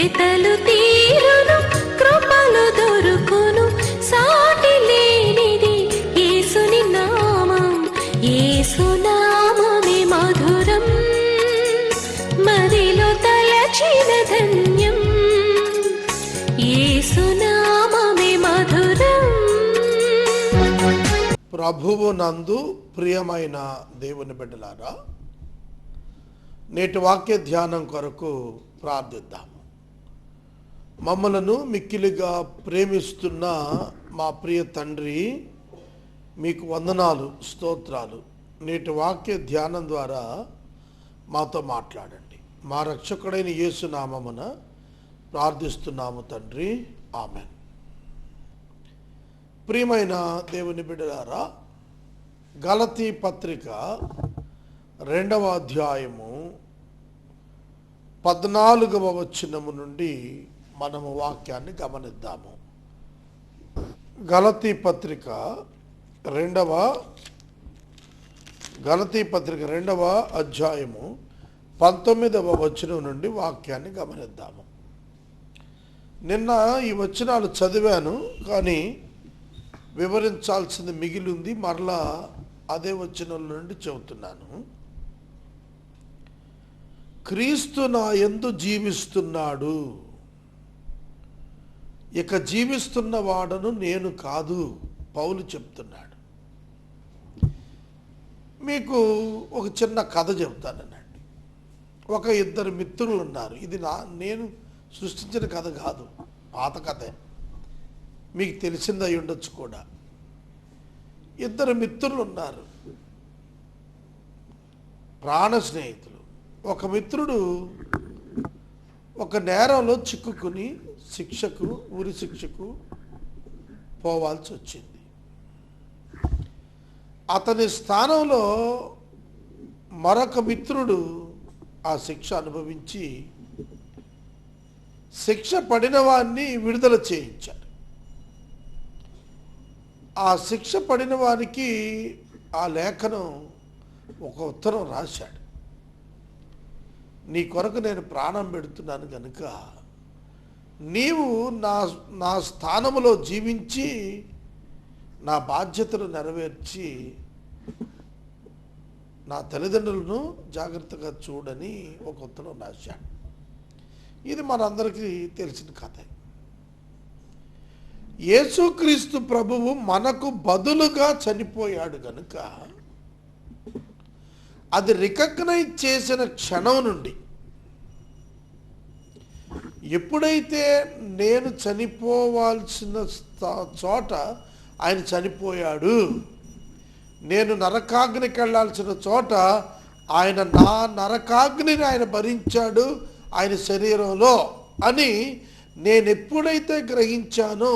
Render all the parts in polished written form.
వెతలు తీరును, కృపలు దొరుకును, సాటి లేనిది యేసుని నామం. యేసునామమే మధురం, మదిలో తలచిన ధన్యం. యేసునామమే మధురం. ప్రభువు నందు ప్రియమైన దేవుని బిడ్డలారా, నేటి వాక్య ధ్యానం కొరకు ప్రార్థిద్దాము. మమ్మలను మిక్కిలిగా ప్రేమిస్తున్న మా ప్రియ తండ్రి, మీకు వందనాలు, స్తోత్రాలు. నేటి వాక్య ధ్యానం ద్వారా మాతో మాట్లాడండి. మా రక్షకుడైన యేసు నామమున ప్రార్థిస్తున్నాము తండ్రి, ఆమెన్. ప్రియమైన దేవుని బిడ్డలారా, గలతీ పత్రిక 2వ అధ్యాయము 14వ వచనము నుండి మనము వాక్యాన్ని గమనిద్దాము. గలతీ పత్రిక 2వ అధ్యాయము 19వ వచనం నుండి వాక్యాన్ని గమనిద్దాము. నిన్న ఈ వచనాలు చదివాను, కానీ వివరించాల్సింది మిగిలి ఉంది. మరలా అదే వచనం నుండి చెబుతున్నాను. క్రీస్తు నా యందు జీవిస్తున్నాడు, ఇక జీవిస్తున్న వాడను నేను కాదు, పౌలు చెప్తున్నాడు. మీకు ఒక చిన్న కథ చెబుతానండి. ఒక ఇద్దరు మిత్రులు ఉన్నారు. ఇది నేను సృష్టించిన కథ కాదు, పాత కథే, మీకు తెలిసింది అయి ఉండొచ్చు కూడా. ఇద్దరు మిత్రులు ఉన్నారు, ప్రాణ స్నేహితులు. ఒక మిత్రుడు ఒక నేరంలో చిక్కుకుని ఊరి శిక్షకు పోవాల్సి వచ్చింది. అతని స్థానంలో మరొక మిత్రుడు ఆ శిక్ష అనుభవించి శిక్ష పడిన వారిని విడుదల చేయించాడు. ఆ శిక్ష పడిన వారికి ఆ లేఖనం ఒక ఉత్తరం రాశాడు. నీ కొరకు నేను ప్రాణం పెడుతున్నాను కనుక నీవు నా స్థానములో జీవించి నా బాధ్యతలు నెరవేర్చి నా తల్లిదండ్రులను జాగ్రత్తగా చూడని ఒక ఉత్తరం రాశాడు. ఇది మనందరికీ తెలిసిన కథ. యేసుక్రీస్తు ప్రభువు మనకు బదులుగా చనిపోయాడు కనుక అది రికగ్నైజ్ చేసిన క్షణం నుండి, ఎప్పుడైతే నేను చనిపోవాల్సిన చోట ఆయన చనిపోయాడు, నేను నరకాగ్నికి వెళ్ళాల్సిన చోట ఆయన నా నరకాగ్నిని ఆయన భరించాడు ఆయన శరీరంలో అని నేను ఎప్పుడైతే గ్రహించానో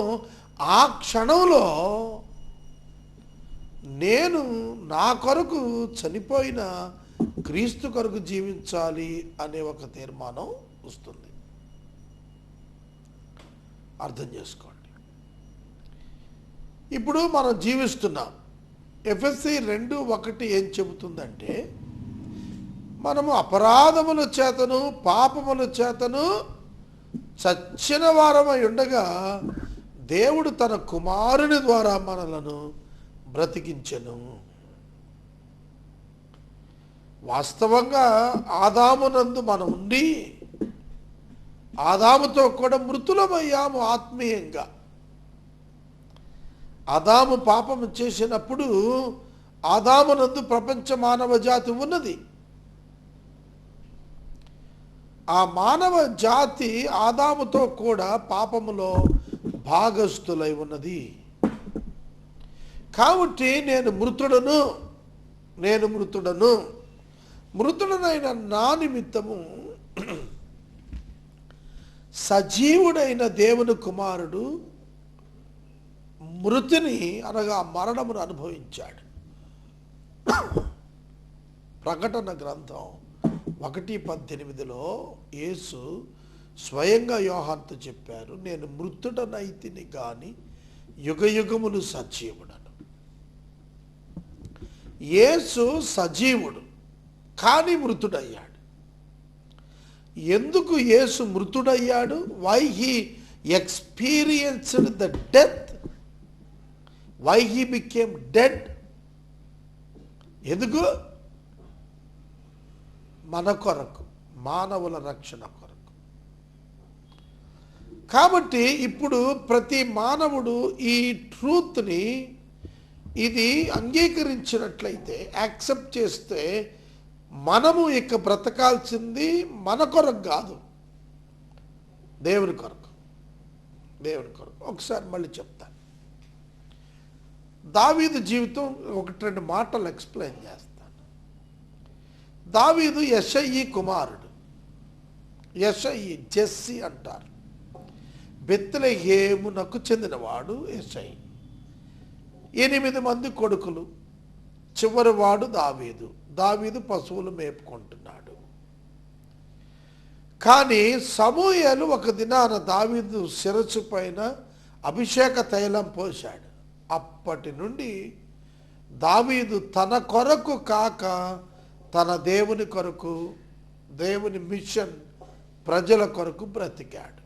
ఆ క్షణంలో నేను నా కొరకు చనిపోయిన క్రీస్తు కొరకు జీవించాలి అనే ఒక తీర్మానం వస్తుంది. అర్థం చేసుకోండి. ఇప్పుడు మనం జీవిస్తున్నాం. ఎఫెసీ 2:1 ఏం చెబుతుందంటే, మనము అపరాధముల చేతను పాపముల చేతను చచ్చిన వారమై ఉండగా దేవుడు తన కుమారుని ద్వారా మనలను బ్రతికించెను. వాస్తవంగా ఆదామునందు మనం ఉండి ఆదాముతో కూడా మృతులమయ్యాము ఆత్మీయంగా. ఆదాము పాపము చేసినప్పుడు ఆదామునందు ప్రపంచ మానవ జాతి ఉన్నది. ఆ మానవ జాతి ఆదాముతో కూడా పాపములో భాగస్థులై ఉన్నది. కాబట్టి నేను మృతుడనైన నా నిమిత్తము సజీవుడైన దేవుని కుమారుడు మృతిని అనగా మరణమును అనుభవించాడు. ప్రకటన గ్రంథం 1:18 యేసు స్వయంగా యోహానుతో చెప్పారు, నేను మృతుడనైతిని గాని యుగయుగములు సజీవుడను. యేసు సజీవుడు కానీ మృతుడయ్యాడు. ఎందుకు యేసు మృతుడయ్యాడు? Why he experienced the death, why he became dead. ఎందుకు? మన కొరకు, మానవుల రక్షణ కొరకు. కాబట్టి ఇప్పుడు ప్రతి మానవుడు ఈ ట్రూత్ని ఇది అంగీకరించినట్లయితే, యాక్సెప్ట్ చేస్తే, మనము ఇక బ్రతకాల్సింది మన కొరకు కాదు, దేవుని కొరకు. దేవుని కొరకు. ఒకసారి మళ్ళీ చెప్తాను. దావీదు జీవితం 1-2 మాటలు ఎక్స్ప్లెయిన్ చేస్తాను. దావీదు యెషయి కుమారుడు. యెషయి, జెస్సి అంటారు. బెత్లెహేమునకు చెందినవాడు యెషయి. 8 మంది కొడుకులు. చివరివాడు దావీదు. దావీదు పశువులు మేపుకుంటున్నాడు. కానీ సమూయేలు ఒక దినాన దావీదు శిరస్సు పైన అభిషేక తైలం పోశాడు. అప్పటి నుండి దావీదు తన కొరకు కాక తన దేవుని కొరకు, దేవుని మిషన్, ప్రజల కొరకు బ్రతికాడు.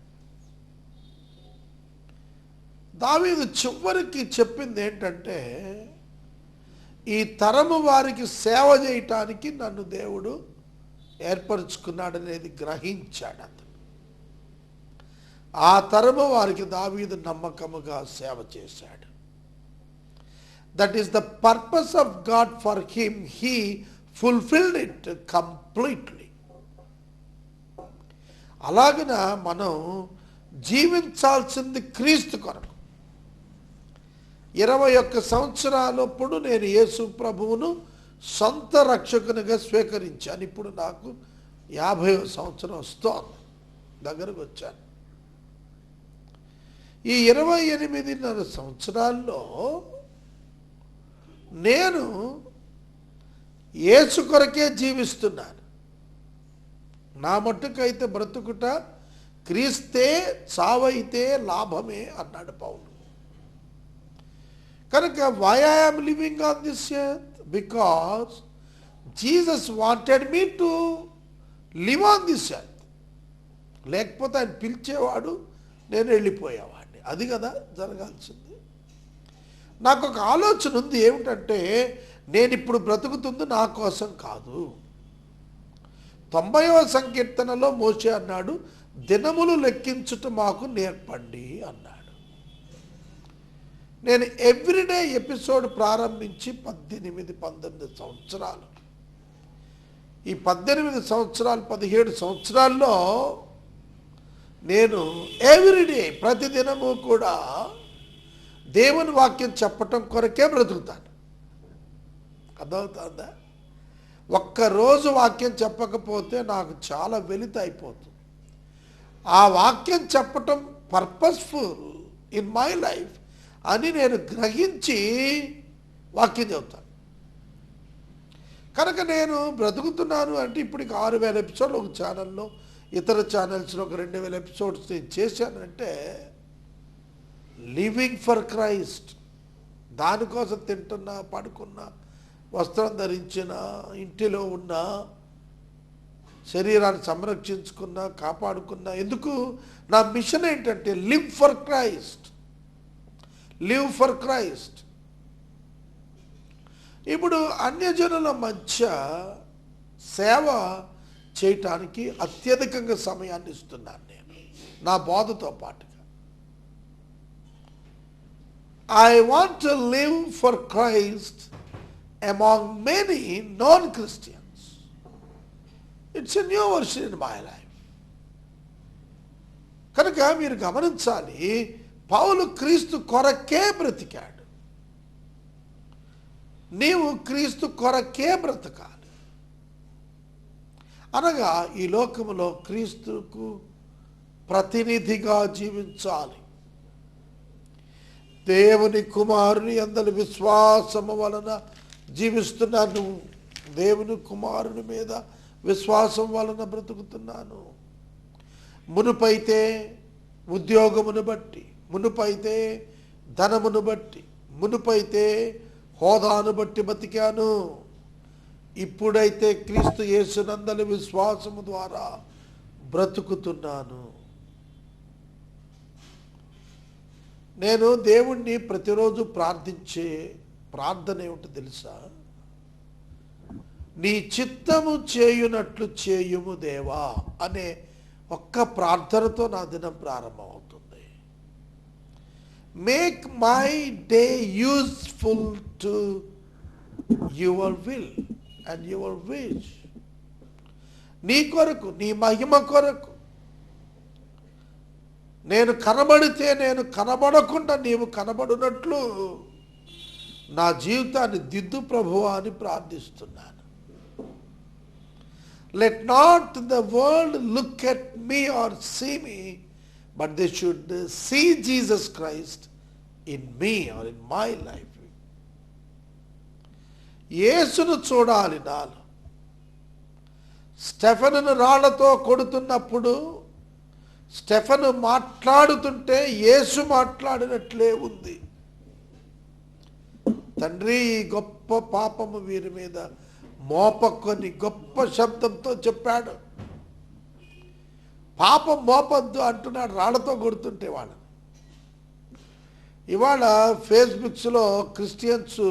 దావీదు చివరికి చెప్పింది ఏంటంటే, ఈ తరము వారికి సేవ చేయటానికి నన్ను దేవుడు ఏర్పరచుకున్నాడనేది గ్రహించాడు అతను. ఆ తరము వారికి దావీదు నమ్మకముగా సేవ చేశాడు. That is the purpose of God for him. He fulfilled it completely. అలాగన మనం జీవించాల్సింది క్రీస్తు కొరకు. 21 సంవత్సరాలప్పుడు నేను యేసు ప్రభువును సొంత రక్షకునిగా స్వీకరించాను. ఇప్పుడు నాకు 50వ సంవత్సరం వస్తోంది, దగ్గరకు వచ్చాను. ఈ 28.5 సంవత్సరాల్లో నేను యేసు కొరకే జీవిస్తున్నాను. నా మట్టుకైతే బ్రతుకుట క్రీస్తే, చావైతే లాభమే అన్నాడు పౌలు. కనుక why I am living on this earth? Because Jesus wanted me to live on this earth. లేకపోతే ఆయన పిలిచేవాడు, నేను వెళ్ళిపోయేవాడిని. అది కదా జరగాల్సింది. నాకు ఒక ఆలోచన ఉంది. ఏమిటంటే, నేను ఇప్పుడు బ్రతుకుతుంది నా కోసం కాదు. 90వ సంకీర్తనలో మోషే అన్నాడు, దినములు లెక్కించుట మాకు నేర్పండి అన్నాడు. నేను ఎవ్రీడే ఎపిసోడ్ ప్రారంభించి 18-19 సంవత్సరాలు, ఈ 18 సంవత్సరాలు 17 సంవత్సరాల్లో నేను ఎవ్రీడే, ప్రతిదినము కూడా దేవుని వాక్యం చెప్పటం కొరకే బ్రతుకుతాను. అర్థమవుతుందా? ఒక్కరోజు వాక్యం చెప్పకపోతే నాకు చాలా వెలితి అయిపోతుంది. ఆ వాక్యం చెప్పటం పర్పస్ఫుల్ ఇన్ మై లైఫ్ అని నేను గ్రహించి వాక్యం చెబుతాను. కనుక నేను బ్రతుకుతున్నాను అంటే ఇప్పటికి 6,000 ఎపిసోడ్లు ఒక ఛానల్లో, ఇతర ఛానల్స్లో ఒక 2,000 ఎపిసోడ్స్ నేను చేశానంటే లివింగ్ ఫర్ క్రైస్ట్. దానికోసం తింటున్నా, పడుకున్నా, వస్త్రం ధరించిన, ఇంటిలో ఉన్న, శరీరాన్ని సంరక్షించుకున్నా, కాపాడుకున్నా. ఎందుకు? నా మిషన్ ఏంటంటే live for Christ. Live for Christ. ఇప్పుడు అన్యజనుల మధ్య సేవ చేయటానికి అత్యధికంగా సమయాన్ని ఇస్తున్నాను నేను, నా బోధతో పాటుగా. I want to live for Christ among many non Christians. It's a new version in my life. కనుక మీరు గమనించాలి, పౌలు క్రీస్తు కొరకే బ్రతికాడు. నీవు క్రీస్తు కొరకే బ్రతకాలి. అనగా ఈ లోకములో క్రీస్తుకు ప్రతినిధిగా జీవించాలి. దేవుని కుమారుని యందలి విశ్వాసము వలన జీవిస్తున్నాను. దేవుని కుమారుని మీద విశ్వాసం వలన బ్రతుకుతున్నాను. మునుపైతే ఉద్యోగమును బట్టి, మునుపైతే ధనమును బట్టి, మునుపైతే హోదాను బట్టి బతికాను. ఇప్పుడైతే క్రీస్తు యేసునందలి విశ్వాసము ద్వారా బ్రతుకుతున్నాను. నేను దేవుణ్ణి ప్రతిరోజు ప్రార్థించే ప్రార్థన ఏమిటో తెలుసా? నీ చిత్తము చేయునట్లు చేయుము దేవా అనే ఒక్క ప్రార్థనతో నా దినం ప్రారంభమవుతుంది. Make my day useful to your will and your wish. నీ కొరకు, నీ మహిమ కొరకు. నేను కనబడితే నేను కనబడకుండా నీవు కనబడినట్లు నా జీవితాన్ని దిద్దు ప్రభువా అని ప్రార్థిస్తున్నాను. Let not the world look at me or see me, but they should see Jesus Christ in me or in my life. యేసును చూడాలి నాలో. స్టెఫెనును రాళ్లతో కొడుతున్నప్పుడు స్టెఫెను మాట్లాడుతుంటే యేసు మాట్లాడినట్లే ఉంది. తండ్రి, ఈ గొప్ప పాపము వీరి మీద మోపకొని గొప్ప శబ్దంతో చెప్పాడు. పాపం మోపద్దు అంటున్నాడు రాళ్లతో కొడుతుంటే వాళ్ళు. ఇవాళ ఫేస్బుక్స్లో క్రిస్టియన్స్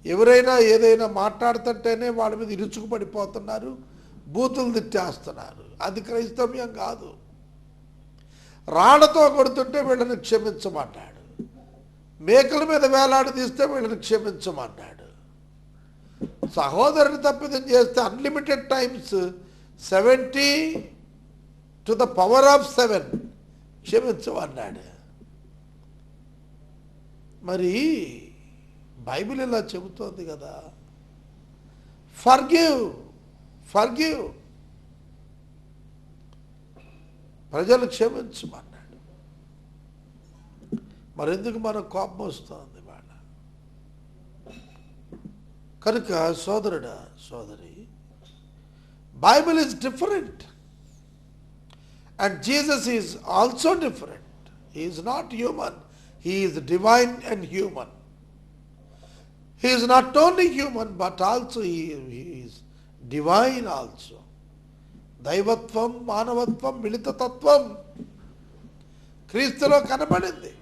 ఎవరైనా ఏదైనా మాట్లాడుతుంటేనే వాళ్ళ మీద ఇరుచుకుపడిపోతున్నారు, బూతులు తిట్టేస్తున్నారు. అది క్రైస్తవ్యం కాదు. రాళ్లతో కొడుతుంటే వీళ్ళని క్షమించమన్నాడు, మేకల మీద వేలాడి తీస్తే వీళ్ళని క్షమించమన్నాడు. సహోదరుని తప్పిదం చేస్తే unlimited times 70 to the power of 7 క్షమించమన్నాడు. మరి బైబిల్ ఇలా చెబుతోంది కదా, ఫర్గివ్ ఫర్గివ్, ప్రజలు క్షమించమన్నాడు. మరెందుకు మనకు కోపం వస్తుంది వాళ్ళ? కనుక సోదరుడా, సోదరి, Bible is different and Jesus is also different. He is not human, he is divine and human. He is not only human but also he is divine also. దైవత్వం, మానవత్వం, మిళిత తత్వం క్రీస్తులో కనబడింది.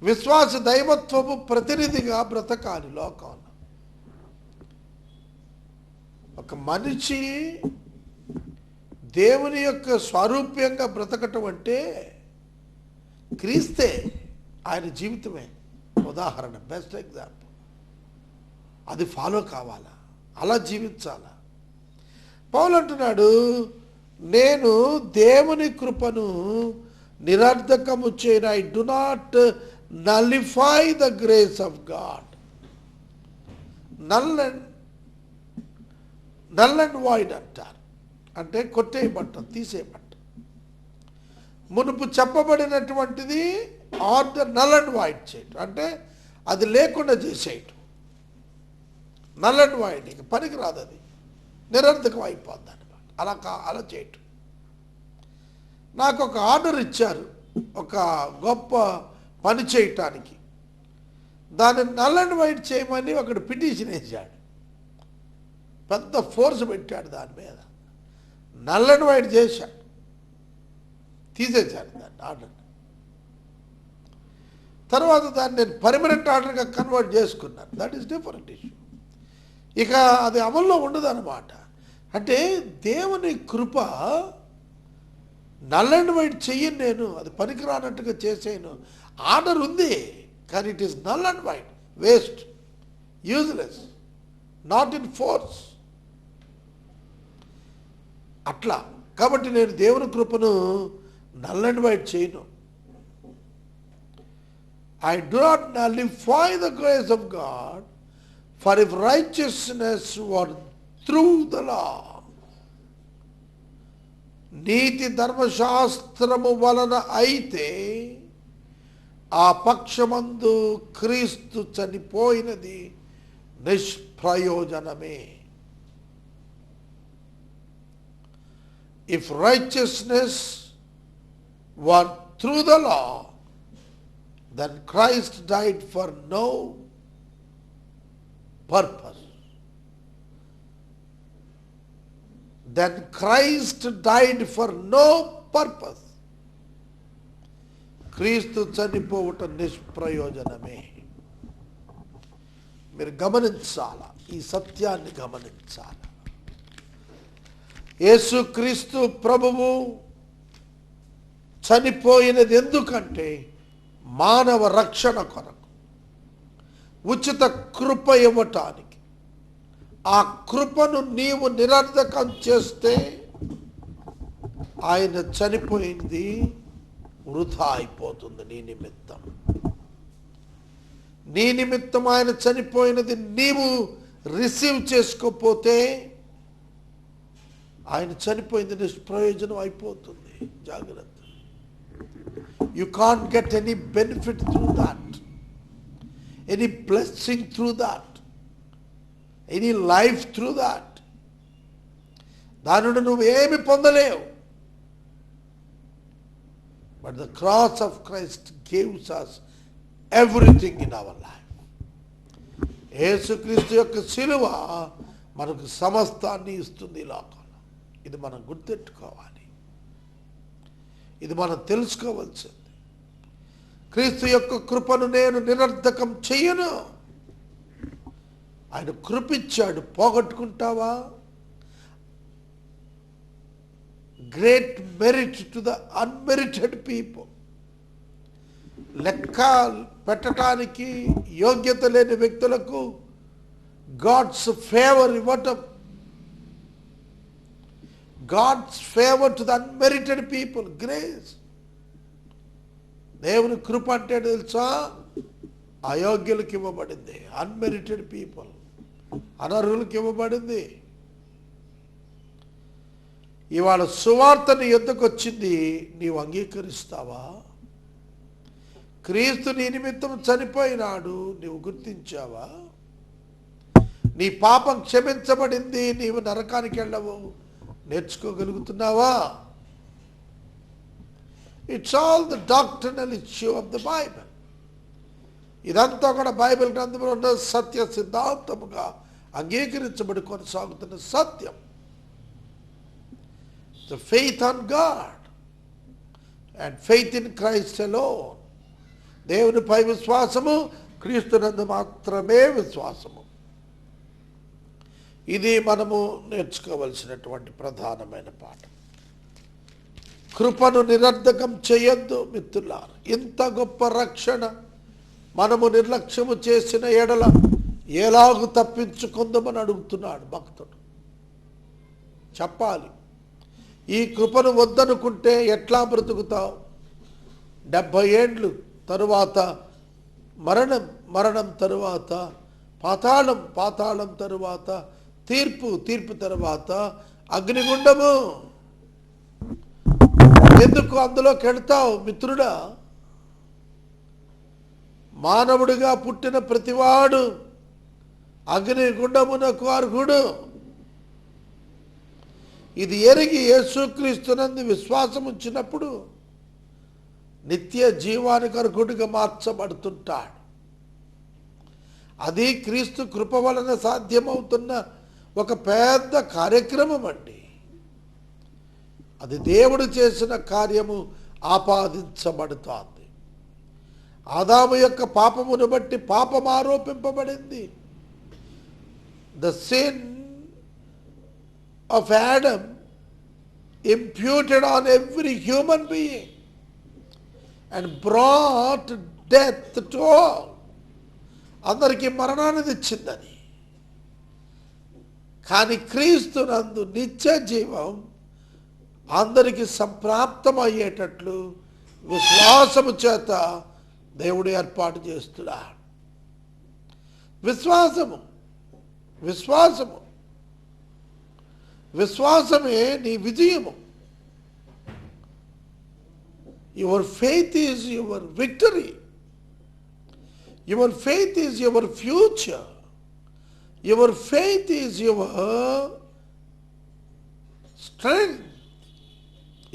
విశ్వాస దైవత్వము ప్రతినిధిగా బ్రతకాలి లోకంలో. ఒక మనిషి దేవుని యొక్క స్వరూప్యంగా బ్రతకటం అంటే క్రీస్తే, ఆయన జీవితమే ఉదాహరణ, బెస్ట్ ఎగ్జాంపుల్. అది ఫాలో కావాలా, అలా జీవించాలా. పౌలు అంటున్నాడు, నేను దేవుని కృపను నిరర్ధకము చేయను. I do not nullify the grace of God. Null and void అంటారు, అంటే కొట్టేయబట్టం, తీసేయబట్టం. మునుపు చెప్పబడినటువంటిది ఆర్డర్ నల్ అండ్ వైడ్ చేయటం, అంటే అది లేకుండా చేసేయటం. నల్ అండ్ వైడ్ ఇక పనికి రాదు, అది నిరర్థకం అయిపోద్ది అనమాట. అలా చేయటం. నాకు ఒక ఆర్డర్ ఇచ్చారు ఒక గొప్ప పని చేయటానికి. దాన్ని నల్ అండ్ వైడ్ చేయమని ఒకడు పిటిషన్ వేసాడు, పెద్ద ఫోర్స్ పెట్టాడు దాని మీద. నల్ అండ్ వైడ్ చేశాడు, తీసేశాడు దాన్ని ఆర్డర్. తర్వాత దాన్ని నేను పర్మనెంట్ ఆర్డర్గా కన్వర్ట్ చేసుకున్నాను. That is different issue. ఇక అది అమల్లో ఉండదు అన్నమాట. అంటే దేవుని కృప నల్ అండ్ వైడ్ చెయ్యను నేను, అది పనికిరానట్టుగా చేసేయను. ఆర్డర్ ఉంది కానీ it is null and wide, waste, useless, not in force. అట్లా కాబట్టి నేను దేవుని కృపను నల్ అండ్ వైడ్ చేయను. I do not nullify the grace of God, for if righteousness were through the law, నీతి ధర్మశాస్త్రము వలన అయితే ఆ పక్షమందు క్రీస్తు చనిపోయినది నిష్ప్రయోజనమే. If righteousness were through the law, then Christ died for no purpose. then Christ died for no purpose. క్రీస్తు చనిపోవుట నిష్ప్రయోజనమే. మీరు గమనించాల, ఈ సత్యాన్ని గమనించాల. యేసుక్రీస్తు ప్రభువు చనిపోయినది ఎందుకంటే మానవ రక్షణ కొరకు, ఉచిత కృప ఇవ్వటానికి. ఆ కృపను నీవు నిరర్ధకం చేస్తే ఆయన చనిపోయింది వృధా అయిపోతుంది. నీ నిమిత్తం ఆయన చనిపోయినది నీవు రిసీవ్ చేసుకోపోతే ఆయన చనిపోయింది నిష్ప్రయోజనం అయిపోతుంది. జాగ్రత్త. You can't get any benefit through that, any blessing through that, any life through that. దాని నుండి నువ్వు ఏమి పొందలేవు. But the cross of Christ gives us everything in our life. యేసుక్రీస్తు యొక్క శిలువ మనకు సమస్తాన్ని ఇస్తుంది ఈ లోకంలో. ఇది మనం గుర్తెట్టుకోవాలి, ఇది మనం తెలుసుకోవాల్సింది. క్రీస్తు యొక్క కృపను నేను నిరర్ధకం చెయ్యను. ఆయన కృపిచ్చాడు, పోగొట్టుకుంటావా? Great merit to the unmerited people. లెక్క పెట్టడానికి యోగ్యత లేని వ్యక్తులకు గాడ్స్ ఫేవర్ ఇవ్వటం. God's favour to the unmerited people, grace. దేవుని కృప అంటే తెలుసా? అయోగ్యులకు ఇవ్వబడింది, అన్మెరిటెడ్ పీపుల్, అనర్హులకు ఇవ్వబడింది. ఇవాళ సువార్త నీ యొద్దకు వచ్చింది, నీవు అంగీకరిస్తావా? క్రీస్తు నీ నిమిత్తం చనిపోయినాడు, నీవు గుర్తించావా? నీ పాపం క్షమించబడింది, నీవు నరకానికి వెళ్ళవు, నేర్చుకోగలుగుతున్నావా? It's all the doctrinal issue of the Bible. ఇదంతా కూడా బైబిల్ గ్రంథంలో ఉన్న సత్య సిద్ధాంతముగా అంగీకరించబడి కొనసాగుతున్న సత్యం. The faith on God and faith in Christ alone. దేవునిపై విశ్వాసము, క్రీస్తునందు మాత్రమే విశ్వాసము. ఇది మనము నేర్చుకోవలసినటువంటి ప్రధానమైన పాఠం. కృపను నిరర్ధకం చేయొద్దు మిత్రులారా. ఇంత గొప్ప రక్షణ మనము నిర్లక్ష్యము చేసిన ఎడల ఎలాగూ తప్పించుకుందామని అడుగుతున్నాడు భక్తుడు. చెప్పాలి, ఈ కృపను వద్దనుకుంటే ఎట్లా బ్రతుకుతావు? 70 ఏండ్లు తరువాత మరణం, మరణం తరువాత పాతాళం, పాతాళం తరువాత తీర్పు, తీర్పు తరువాత అగ్నిగుండము. ఎందుకు అందులోకి వెళ్తావు మిత్రుడా? మానవుడిగా పుట్టిన ప్రతివాడు అగ్నిగుండమునకు అర్హుడు. ఇది ఎరిగి యేసుక్రీస్తునందు విశ్వాసం ఉంచినప్పుడు నిత్య జీవానికి అర్హుడిగా మార్చబడుతుంటాడు. అది క్రీస్తు కృప వలన సాధ్యమవుతున్న ఒక పెద్ద కార్యక్రమం అండి. అది దేవుడు చేసిన కార్యము ఆపాదించబడుతోంది. ఆదాము యొక్క పాపమును బట్టి పాపం ఆరోపింపబడింది. The sin of Adam imputed on every human being and brought death to all. అందరికీ మరణాన్ని తెచ్చిందని. కానీ క్రీస్తునందు నిత్య జీవం అందరికీ సంప్రాప్తమయ్యేటట్లు విశ్వాసము చేత దేవుడు ఏర్పాటు చేస్తున్నాడు. విశ్వాసము, విశ్వాసము, విశ్వాసమే నీ విజయము. Your faith is your victory. Your faith is your future. Your faith is your strength.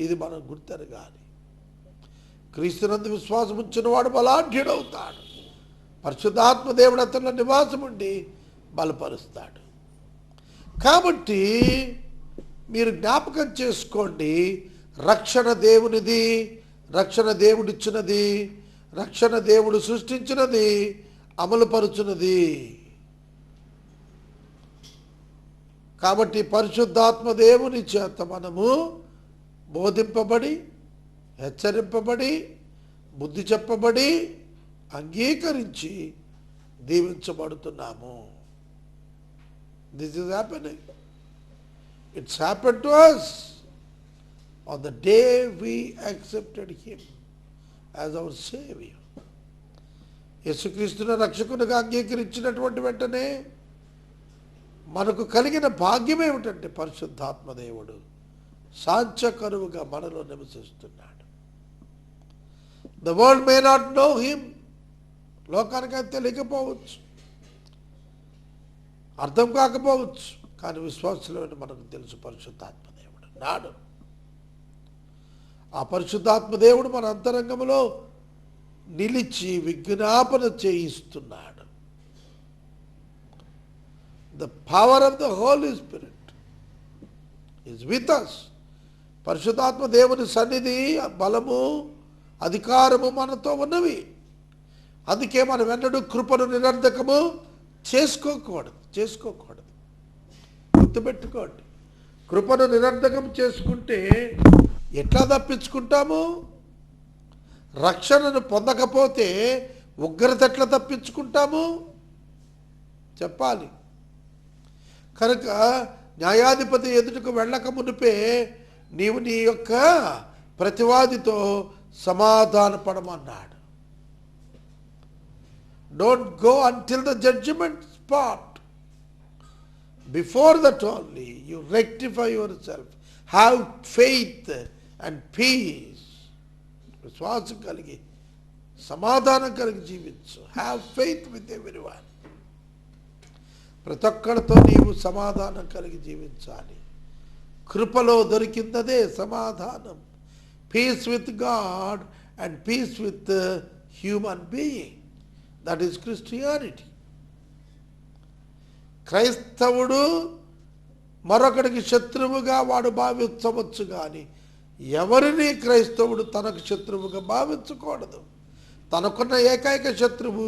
ఇది మనం గుర్తెరగాలి. క్రీస్తునందు విశ్వాసం ఉంచిన వాడు బలాఢ్యుడవుతాడు. పరిశుద్ధాత్మ దేవుడు అతనిలో నివాసం ఉండి బలపరుస్తాడు. కాబట్టి మీరు జ్ఞాపకం చేసుకోండి, రక్షణ దేవునిది, రక్షణ దేవుడిచ్చినది, రక్షణ దేవుడు సృష్టించినది, అమలుపరుచున్నది. కాబట్టి పరిశుద్ధాత్మ దేవుని చేత మనము బోధింపబడి, హెచ్చరింపబడి, బుద్ధి చెప్పబడి, అంగీకరించి దీవించబడుతున్నాము. This is happening. It's happen to us on the day we accepted him as our savior. యేసుక్రీస్తును రక్షకునిగా అంగీకరించినటువంటి వెంటనే మనకు కలిగిన భాగ్యం ఏమిటంటే పరిశుద్ధాత్మ దేవుడు సాంచకరువుగా మనలో నివసిస్తున్నాడు. The world may not know him. లోకానికి అది తెలియకపోవచ్చు, అర్థం కాకపోవచ్చు, కానీ విశ్వాసంలో మనకు తెలుసు పరిశుద్ధాత్మ దేవుడు నాడు. ఆ పరిశుద్ధాత్మ దేవుడు మన అంతరంగంలో నిలిచి విజ్ఞాపన చేయిస్తున్నాడు. The power of the Holy Spirit is with us. పరిశుద్ధాత్మ దేవుని సన్నిధి, బలము, అధికారము మనతో ఉన్నవి. అందుకే మనం ఎన్నడూ కృపను నిరర్ధకము చేసుకోకూడదు. గుర్తుపెట్టుకోండి, కృపను నిరర్ధకం చేసుకుంటే ఎట్లా తప్పించుకుంటాము? రక్షణను పొందకపోతే ఉగ్రత ఎట్లా తప్పించుకుంటాము చెప్పాలి. కనుక న్యాయాధిపతి ఎదుటకు వెళ్ళక మునిపే నీవు నీ యొక్క ప్రతివాదితో సమాధాన పడమన్నాడు. Don't go until the judgement spot. Before that only you rectify yourself. Have faith and peace. విశ్వాసం కలిగి, సమాధానం కలిగి జీవించు. Have faith with everyone. ప్రతి ఒక్కరితో నీవు సమాధానం కలిగి జీవించాలి. కృపలో దొరికిందదే సమాధానం. Peace with God and peace with human being. That is Christianity. క్రైస్తవుడు మరొకడికి శత్రువుగా వాడు భావించవచ్చు, కానీ ఎవరిని క్రైస్తవుడు తనకు శత్రువుగా భావించకూడదు. తనకున్న ఏకైక శత్రువు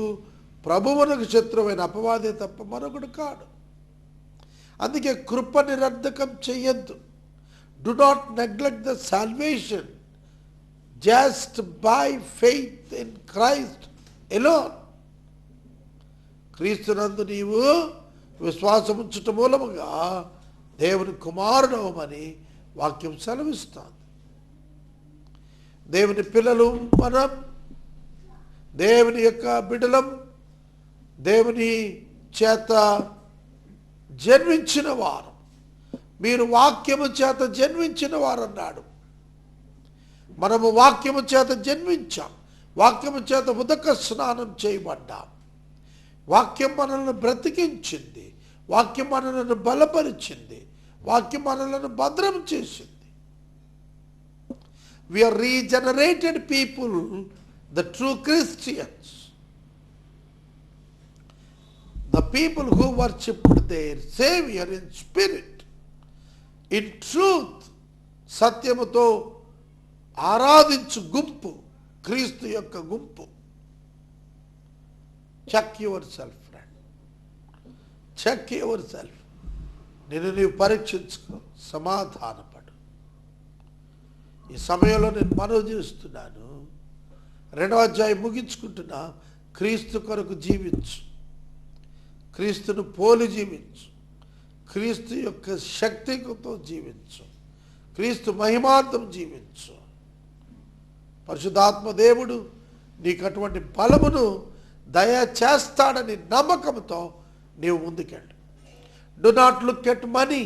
ప్రభువునకు శత్రువైన అపవాదే తప్ప మరొకడు కాడు. అందుకే కృప నిరర్ధకం చెయ్యొద్దు. Do not neglect the salvation just by faith in Christ alone. క్రీస్తునందు నీవు విశ్వాసం ఉంచుట మూలముగా దేవుని కుమారుడవమని వాక్యం సెలవిస్తుంది. దేవుని పిల్లలు మనం, దేవుని యొక్క బిడ్డలం, దేవుని చేత జన్మించిన వారు. మీరు వాక్యము చేత జన్మించిన వారు అన్నాడు. మనము వాక్యము చేత జన్మించాం. వాక్యము చేత ఉదక స్నానం చేయబడ్డాం. వాక్యం మనల్ని బ్రతికించింది. వాక్యం మనలను బలపరిచింది. వాక్యం మనలను భద్రం చేసింది. We are regenerated people, the true Christians. The people who worshipped their Savior in spirit, in truth. సత్యముతో ఆరాధించు గుంపు క్రీస్తు యొక్క గుంపు. Check yourself friend, check yourself. నేను నీవు పరీక్షించుకో, సమాధానపడు. ఈ సమయంలో నేను మనవి చేస్తున్నాను, 2వ అధ్యాయం ముగించుకుంటున్నా. క్రీస్తు కొరకు జీవించు, క్రీస్తును పోలి జీవించు, క్రీస్తు యొక్క శక్తితో జీవించు, క్రీస్తు మహిమార్థం జీవించు. పరిశుద్ధాత్మ దేవుడు నీకు అటువంటి బలమును దయచేస్తాడని నమ్మకంతో నీవు ముందుకెళ్ళు. Do not look at money,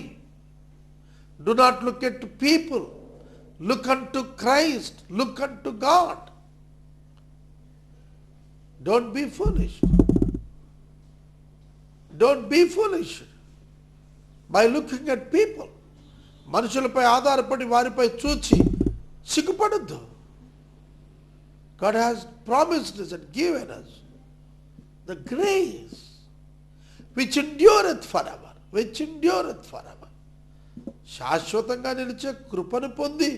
do not look at people, look unto Christ, look unto God. Don't be foolish. Don't be foolish by looking at people. మనుషులపై ఆధారపడి వారిపై చూచి సిగ్గుపడద్దు. God has promised us and given us the grace which endureth forever, which endureth forever. శాశ్వతంగా నిలిచే కృపను పొంది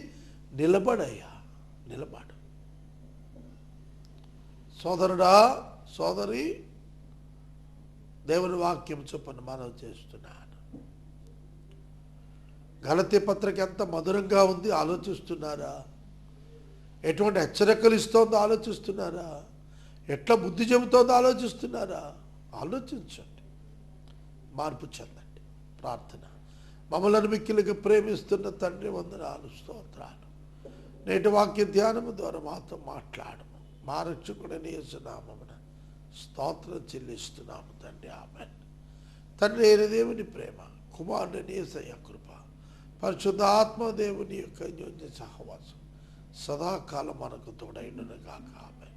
నిలబడయ్యా, నిలబడు. సోదరుడా, సోదరి, దేవుని వాక్యం చొప్పున మనవి చేస్తున్నాను. గలతీ పత్రిక ఎంత మధురంగా ఉంది ఆలోచిస్తున్నారా? ఎటువంటి హెచ్చరికలు ఇస్తోందో ఆలోచిస్తున్నారా? ఎట్లా బుద్ధి చెబుతోందో ఆలోచిస్తున్నారా? ఆలోచించండి, మార్పు చెందండి. ప్రార్థన. మమ్మల్ని మిక్కిలిగా ప్రేమిస్తున్న తండ్రి, వందనాలు, స్తోత్రాలు. నేటి వాక్య ధ్యానము ద్వారా మాతో మాట్లాడము. మా రక్షకుడైన యేసు నామమున స్తోత్రం చెల్లిస్తున్నాము తండ్రి. ఆమేన్. తండ్రి అయిన దేవుని ప్రేమ, కుమారుడైన యేసయ్య కృప, పరిశుద్ధాత్మ దేవుని యొక్క అన్యోన్య సహవాసం సదాకాలం మనకు తోడైండును గాక. ఆమేన్.